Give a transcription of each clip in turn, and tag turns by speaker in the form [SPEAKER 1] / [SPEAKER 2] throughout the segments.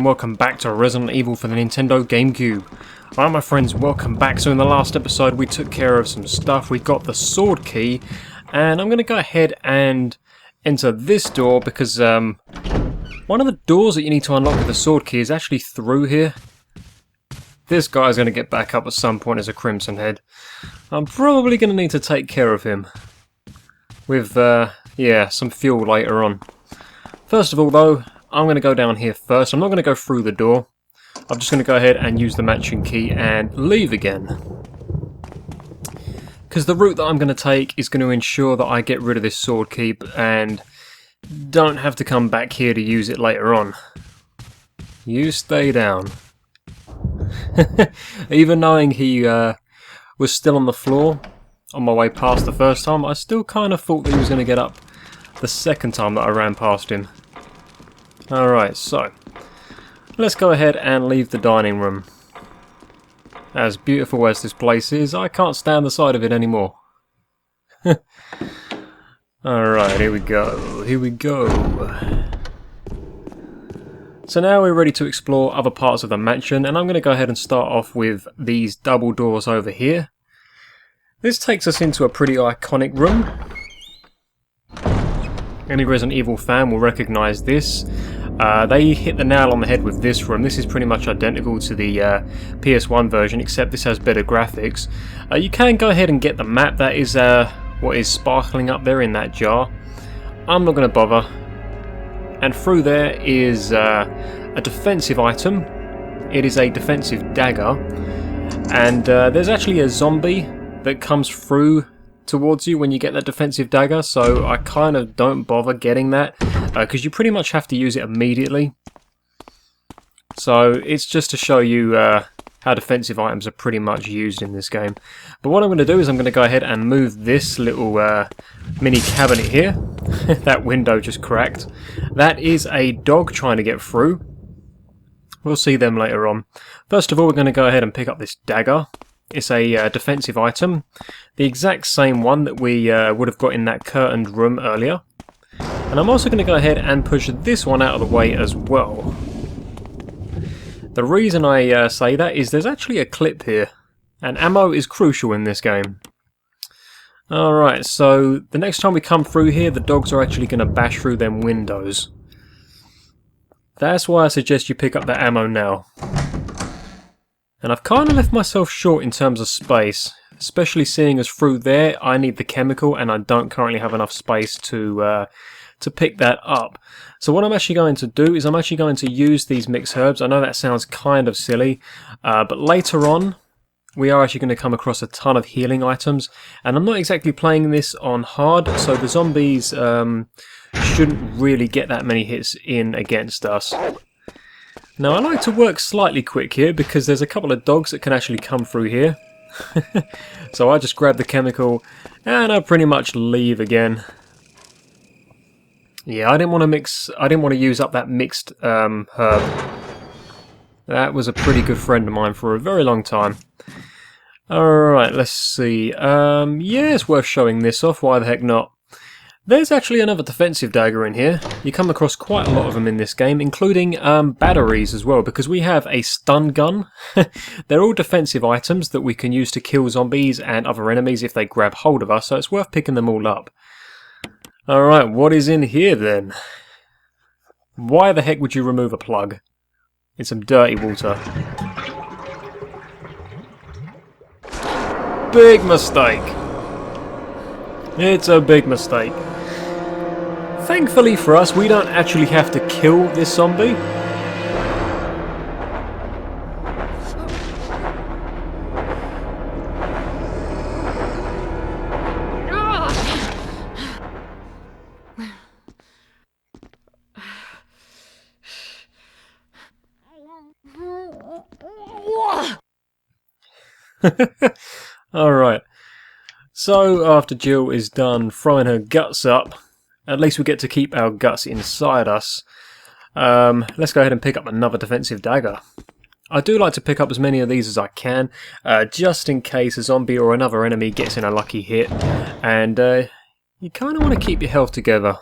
[SPEAKER 1] Welcome back to Resident Evil for the Nintendo GameCube. Alright my friends, welcome back. So in the last episode we took care of some stuff. We got the sword key, and I'm going to go ahead and enter this door because one of the doors that you need to unlock with the sword key is actually through here. This guy's going to get back up at some point as a Crimson Head. I'm probably going to need to take care of him with some fuel later on. First of all though, I'm going to go down here first. I'm not going to go through the door. I'm just going to go ahead and use the matching key and leave again. Because the route that I'm going to take is going to ensure that I get rid of this sword key and don't have to come back here to use it later on. You stay down. Even knowing he was still on the floor on my way past the first time, I still kind of thought that he was going to get up the second time that I ran past him. Alright, so let's go ahead and leave the dining room. As beautiful as this place is, I can't stand the sight of it anymore. Alright, here we go. Here we go. So now we're ready to explore other parts of the mansion, and I'm going to go ahead and start off with these double doors over here. This takes us into a pretty iconic room. Any Resident Evil fan will recognise this. They hit the nail on the head with this room. This is pretty much identical to the PS1 version, except this has better graphics. You can go ahead and get the map. That is what is sparkling up there in that jar. I'm not going to bother. And through there is a defensive item. It is a defensive dagger. And there's actually a zombie that comes through towards you when you get that defensive dagger, so I kind of don't bother getting that because you pretty much have to use it immediately. So it's just to show you how defensive items are pretty much used in this game. But what I'm going to do is I'm going to go ahead and move this little mini cabinet here. That window just cracked. That is a dog trying to get through. We'll see them later on. First of all, we're going to go ahead and pick up this dagger. It's a defensive item, the exact same one that we would have got in that curtained room earlier. And I'm also going to go ahead and push this one out of the way as well. The reason I say that is there's actually a clip here, and ammo is crucial in this game. Alright, so the next time we come through here, the dogs are actually going to bash through them windows. That's why I suggest you pick up that ammo now. And I've kind of left myself short in terms of space, especially seeing as through there I need the chemical and I don't currently have enough space to pick that up. So what I'm actually going to do is I'm actually going to use these mixed herbs. I know that sounds kind of silly, but later on we are actually going to come across a ton of healing items, and I'm not exactly playing this on hard, so the zombies shouldn't really get that many hits in against us. Now I like to work slightly quick here because there's a couple of dogs that can actually come through here. So I just grab the chemical and I pretty much leave again. Yeah, I didn't want to use up that mixed herb. That was a pretty good friend of mine for a very long time. Alright, let's see. Yeah, it's worth showing this off, why the heck not? There's actually another defensive dagger in here. You come across quite a lot of them in this game, including batteries as well, because we have a stun gun. They're all defensive items that we can use to kill zombies and other enemies if they grab hold of us, so it's worth picking them all up. Alright, what is in here then? Why the heck would you remove a plug? It's some dirty water. Big mistake! It's a big mistake. Thankfully for us, we don't actually have to kill this zombie. Alright. So, after Jill is done throwing her guts up, at least we get to keep our guts inside us. Let's go ahead and pick up another defensive dagger. I do like to pick up as many of these as I can, just in case a zombie or another enemy gets in a lucky hit. And you kind of want to keep your health together.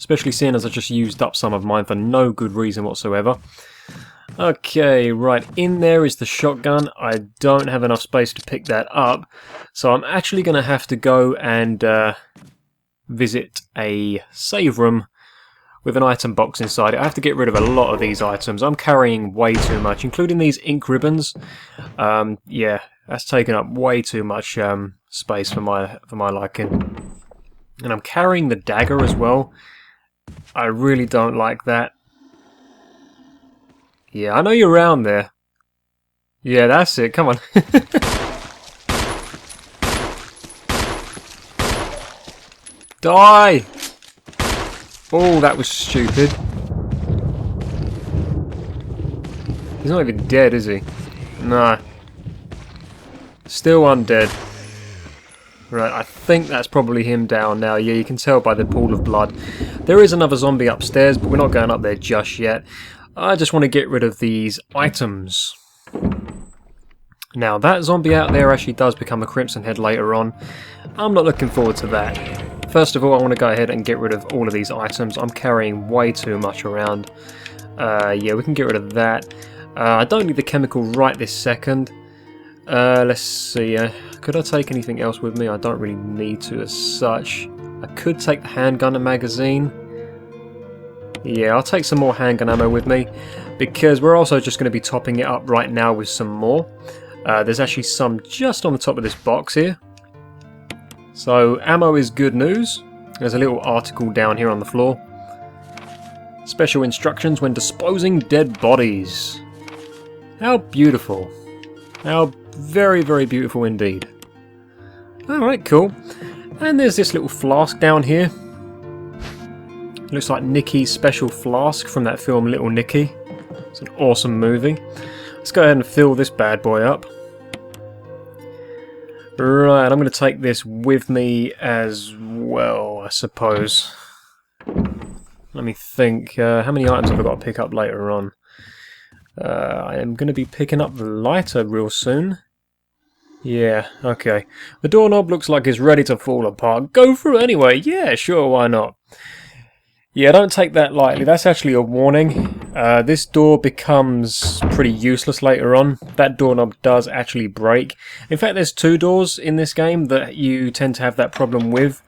[SPEAKER 1] especially seeing as I just used up some of mine for no good reason whatsoever. Okay, right, in there is the shotgun. I don't have enough space to pick that up, so I'm actually going to have to go and visit a save room with an item box inside it. I have to get rid of a lot of these items. I'm carrying way too much, including these ink ribbons. Yeah, that's taken up way too much space for my liking. And I'm carrying the dagger as well. I really don't like that. Yeah, I know you're around there. Yeah, that's it. Come on. Die! Oh, that was stupid. He's not even dead, is he? No. Still undead. Right, I think that's probably him down now. Yeah, you can tell by the pool of blood. There is another zombie upstairs, but we're not going up there just yet. I just want to get rid of these items. Now, that zombie out there actually does become a Crimson Head later on. I'm not looking forward to that. First of all, I want to go ahead and get rid of all of these items. I'm carrying way too much around. Yeah, we can get rid of that. I don't need the chemical right this second. Let's see. Could I take anything else with me? I don't really need to as such. I could take the handgun and magazine. Yeah, I'll take some more handgun ammo with me, because we're also just going to be topping it up right now with some more. There's actually some just on the top of this box here. So, ammo is good news. There's a little article down here on the floor. Special instructions when disposing dead bodies. How beautiful. How very, very beautiful indeed. Alright, cool. And there's this little flask down here. Looks like Nicky's special flask from that film Little Nicky. It's an awesome movie. Let's go ahead and fill this bad boy up. Right, I'm going to take this with me as well, I suppose. Let me think. How many items have I got to pick up later on? I am going to be picking up the lighter real soon. Yeah, okay. The doorknob looks like it's ready to fall apart. Go through anyway. Yeah, sure, why not? Yeah, don't take that lightly. That's actually a warning. This door becomes pretty useless later on. That doorknob does actually break. In fact, there's two doors in this game that you tend to have that problem with.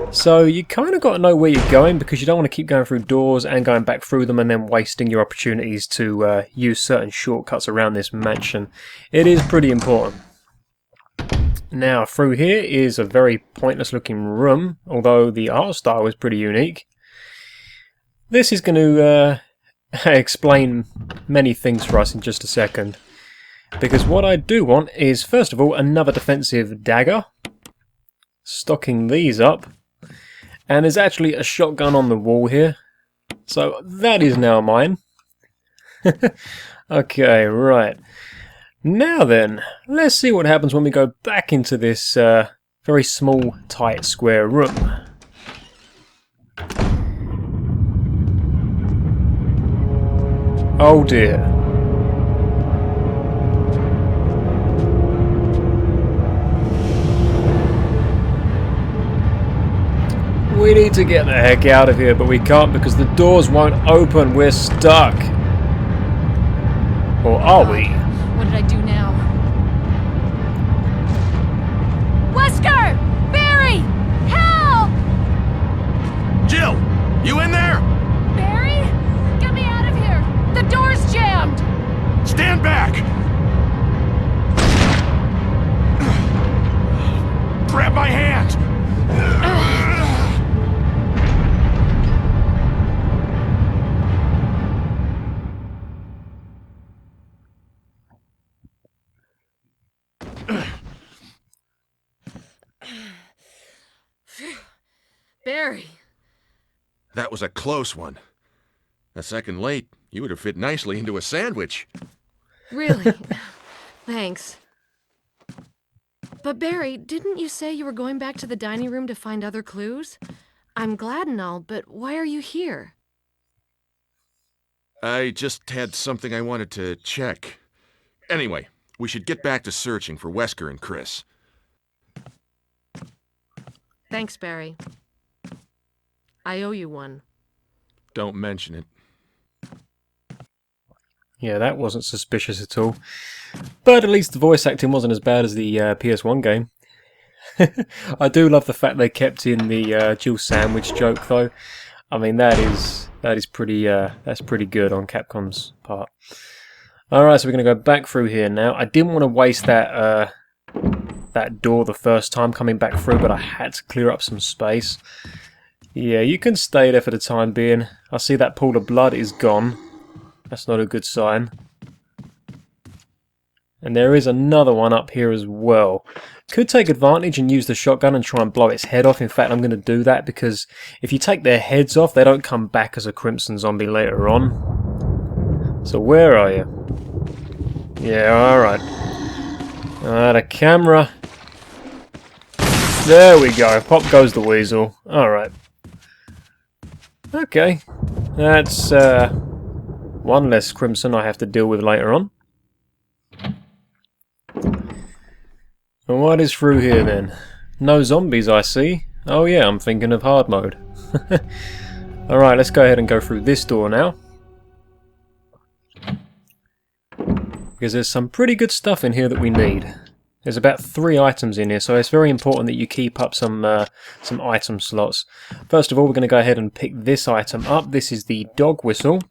[SPEAKER 1] So you kind of got to know where you're going, because you don't want to keep going through doors and going back through them and then wasting your opportunities to use certain shortcuts around this mansion. It is pretty important. Now, through here is a very pointless looking room, although the art style is pretty unique. This is going to explain many things for us in just a second. Because what I do want is, first of all, another defensive dagger. Stocking these up. And there's actually a shotgun on the wall here. So that is now mine. Okay, right. Now then, let's see what happens when we go back into this very small, tight, square room. Oh dear. We need to get the heck out of here, but we can't because the doors won't open. We're stuck. Or are we?
[SPEAKER 2] What did I do now? Wesker! Barry! Help!
[SPEAKER 3] Jill! You in there?
[SPEAKER 2] Barry? Get me out of here! The door's jammed!
[SPEAKER 3] Stand back! Grab my hand!
[SPEAKER 2] Barry.
[SPEAKER 3] That was a close one. A second late, you would have fit nicely into a sandwich.
[SPEAKER 2] Really? Thanks. But Barry, didn't you say you were going back to the dining room to find other clues? I'm glad and all, but why are you here?
[SPEAKER 3] I just had something I wanted to check. Anyway, we should get back to searching for Wesker and Chris.
[SPEAKER 2] Thanks, Barry. I owe you one.
[SPEAKER 3] Don't mention it.
[SPEAKER 1] Yeah, that wasn't suspicious at all. But at least the voice acting wasn't as bad as the PS1 game. I do love the fact they kept in the Jill sandwich joke, though. I mean, that is pretty that's pretty good on Capcom's part. All right, so we're gonna go back through here now. I didn't want to waste that that door the first time coming back through, but I had to clear up some space. Yeah, you can stay there for the time being. I see that pool of blood is gone. That's not a good sign. And there is another one up here as well. Could take advantage and use the shotgun and try and blow its head off. In fact, I'm going to do that because if you take their heads off, they don't come back as a Crimson Zombie later on. So where are you? Yeah, alright. The camera. There we go. Pop goes the weasel. Alright. Okay. That's one less Crimson I have to deal with later on. And what is through here then? No zombies, I see. Oh yeah, I'm thinking of hard mode. Alright, let's go ahead and go through this door now. Because there's some pretty good stuff in here that we need. There's about 3 items in here, so it's very important that you keep up some item slots. First of all, we're going to go ahead and pick this item up. This is the dog whistle.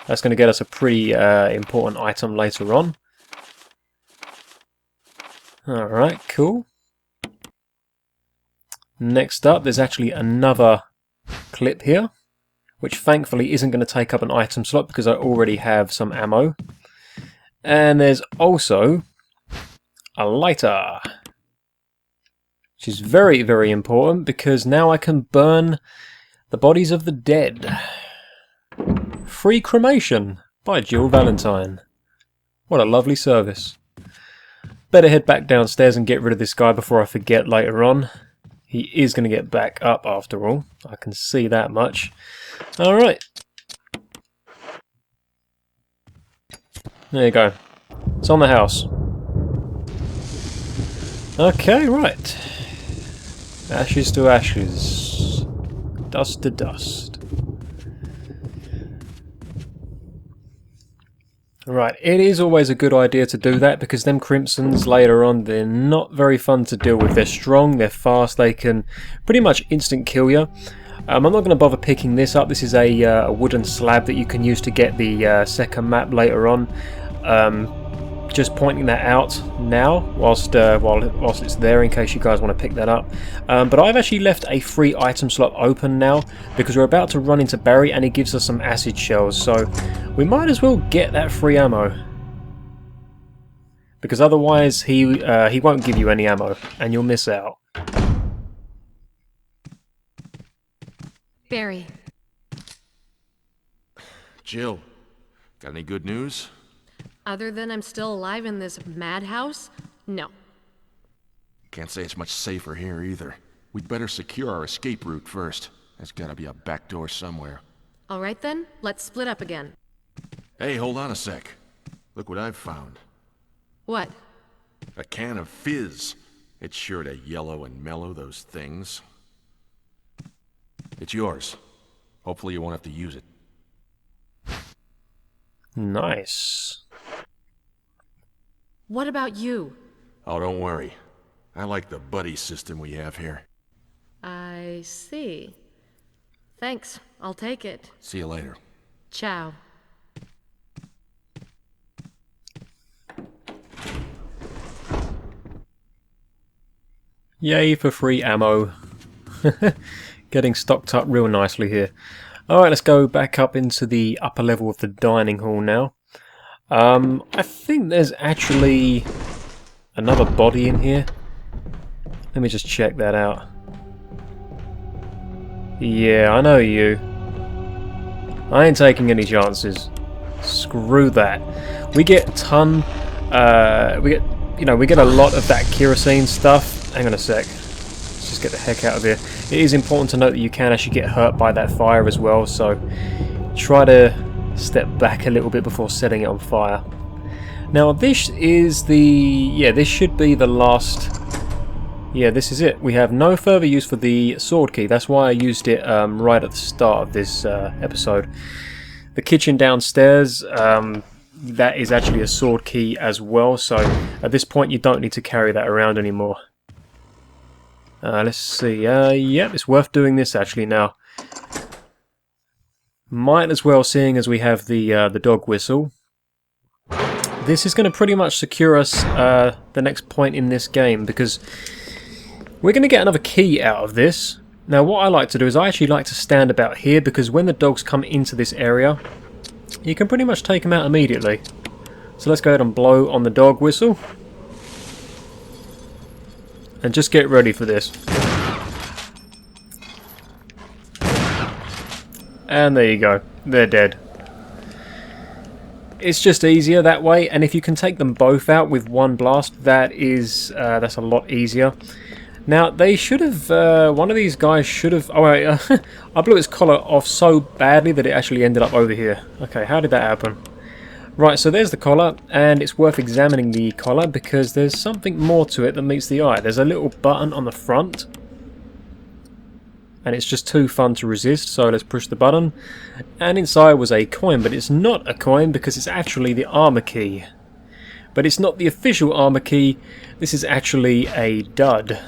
[SPEAKER 1] That's going to get us a pretty important item later on. Alright, cool. Next up, there's actually another clip here, which thankfully isn't going to take up an item slot because I already have some ammo. And there's also a lighter, which is very, very important because now I can burn the bodies of the dead. Free cremation by Jill Valentine. What a lovely service. Better head back downstairs and get rid of this guy before I forget later on. He is going to get back up after all. I can see that much. Alright. There you go. It's on the house. Okay, right. Ashes to ashes. Dust to dust. Right, it is always a good idea to do that because them Crimsons later on, they're not very fun to deal with. They're strong, they're fast, they can pretty much instant kill you. I'm not going to bother picking this up. This is a wooden slab that you can use to get the second map later on. Just pointing that out now whilst it's there in case you guys want to pick that up. But I've actually left a free item slot open now because we're about to run into Barry and he gives us some acid shells, so we might as well get that free ammo. Because otherwise he won't give you any ammo and you'll miss out.
[SPEAKER 2] Barry.
[SPEAKER 3] Jill, got any good news?
[SPEAKER 2] Other than I'm still alive in this madhouse? No.
[SPEAKER 3] Can't say it's much safer here either. We'd better secure our escape route first. There's gotta be a back door somewhere.
[SPEAKER 2] Alright then, let's split up again.
[SPEAKER 3] Hey, hold on a sec. Look what I've found.
[SPEAKER 2] What?
[SPEAKER 3] A can of fizz. It's sure to yellow and mellow those things. It's yours. Hopefully you won't have to use it.
[SPEAKER 1] Nice.
[SPEAKER 2] What about you?
[SPEAKER 3] Oh, don't worry. I like the buddy system we have here.
[SPEAKER 2] I see. Thanks, I'll take it.
[SPEAKER 3] See you later.
[SPEAKER 2] Ciao.
[SPEAKER 1] Yay for free ammo. Getting stocked up real nicely here. Alright, let's go back up into the upper level of the dining hall now. I think there's actually another body in here. Let me just check that out. Yeah, I know you. I ain't taking any chances. Screw that. We get a ton. We get a lot of that kerosene stuff. Hang on a sec. Let's just get the heck out of here. It is important to note that you can actually get hurt by that fire as well, so try to step back a little bit before setting it on fire. Now this is the... yeah, this should be the last Yeah, this is it. We have no further use for the sword key. That's why I used it right at the start of this episode. The kitchen downstairs, that is actually a sword key as well, so at this point you don't need to carry that around anymore. Let's see. Yep, it's worth doing this actually now. Might as well, seeing as we have the dog whistle. This is going to pretty much secure us the next point in this game, because we're going to get another key out of this. Now what I like to do is I actually like to stand about here, because when the dogs come into this area, you can pretty much take them out immediately. So let's go ahead and blow on the dog whistle. And just get ready for this. And there you go. They're dead. It's just easier that way, and if you can take them both out with one blast, that's a lot easier. Now, they should have, one of these guys should have, oh wait, I blew its collar off so badly that it actually ended up over here. Okay, how did that happen? Right, so there's the collar, and it's worth examining the collar because there's something more to it that meets the eye. There's a little button on the front, and it's just too fun to resist, so let's push the button. And inside was a coin, but it's not a coin because it's actually the armor key. But it's not the official armor key, this is actually a dud.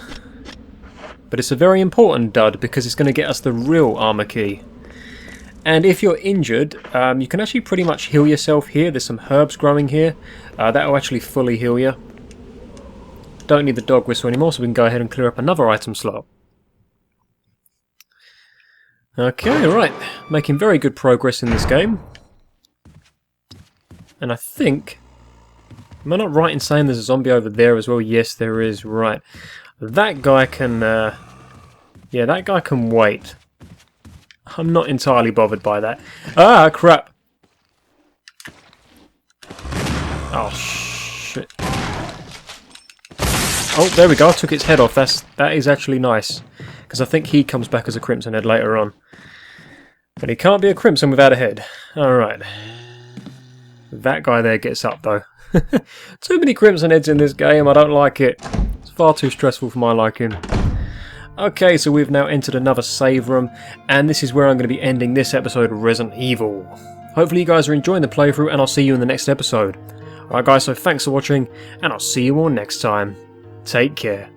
[SPEAKER 1] But it's a very important dud because it's going to get us the real armor key. And if you're injured, you can actually pretty much heal yourself here. There's some herbs growing here. That will actually fully heal you. Don't need the dog whistle anymore, so we can go ahead and clear up another item slot. Okay, right. Making very good progress in this game. And I think... Am I not right in saying there's a zombie over there as well? Yes, there is. Right. That guy can... yeah, that guy can wait. I'm not entirely bothered by that. Ah, crap! Oh, shit. Oh, there we go. I took its head off. That is actually nice. Because I think he comes back as a Crimson Head later on. But he can't be a Crimson without a head. Alright. That guy there gets up, though. Too many Crimson Heads in this game. I don't like it. It's far too stressful for my liking. Okay, so we've now entered another save room, and this is where I'm going to be ending this episode of Resident Evil. Hopefully you guys are enjoying the playthrough, and I'll see you in the next episode. Alright guys, so thanks for watching, and I'll see you all next time. Take care.